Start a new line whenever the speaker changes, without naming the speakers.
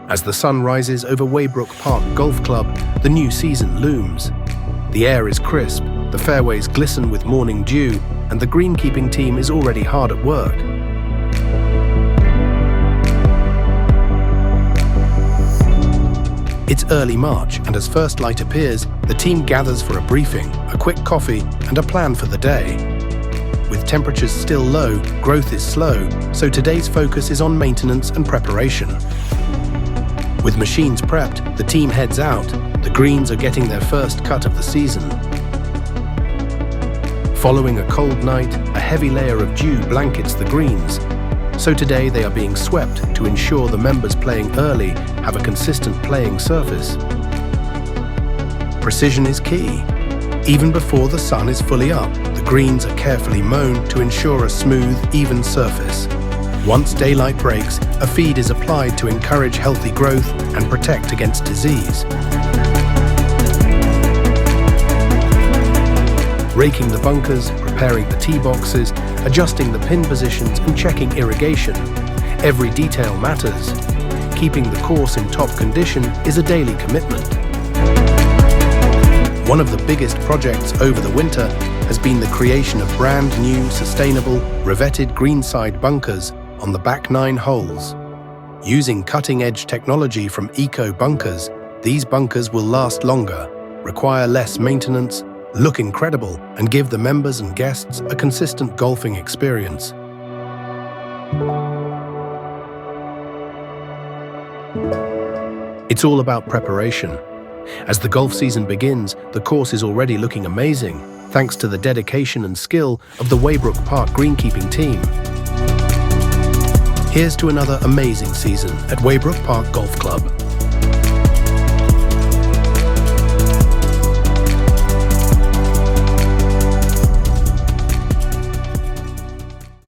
As the sun rises over Weybrook Park Golf Club, the new season looms. The air is crisp, the fairways glisten with morning dew, and the greenkeeping team is already hard at work. It's early March, and as first light appears, the team gathers for a briefing, a quick coffee, and a plan for the day. With temperatures still low, growth is slow, so today's focus is on maintenance and preparation. With machines prepped, the team heads out. The greens are getting their first cut of the season. Following a cold night, a heavy layer of dew blankets the greens. So today they are being swept to ensure the members playing early have a consistent playing surface. Precision is key. Even before the sun is fully up, the greens are carefully mown to ensure a smooth, even surface. Once daylight breaks, a feed is applied to encourage healthy growth and protect against disease. Raking the bunkers, preparing the tee boxes, adjusting the pin positions and checking irrigation. Every detail matters. Keeping the course in top condition is a daily commitment. One of the biggest projects over the winter has been the creation of brand new, sustainable, revetted greenside bunkers on the back 9 holes. Using cutting-edge technology from Eco Bunkers, these bunkers will last longer, require less maintenance, look incredible, and give the members and guests a consistent golfing experience. It's all about preparation. As the golf season begins, the course is already looking amazing, thanks to the dedication and skill of the Weybrook Park greenkeeping team. Here's to another amazing season at Weybrook Park Golf Club.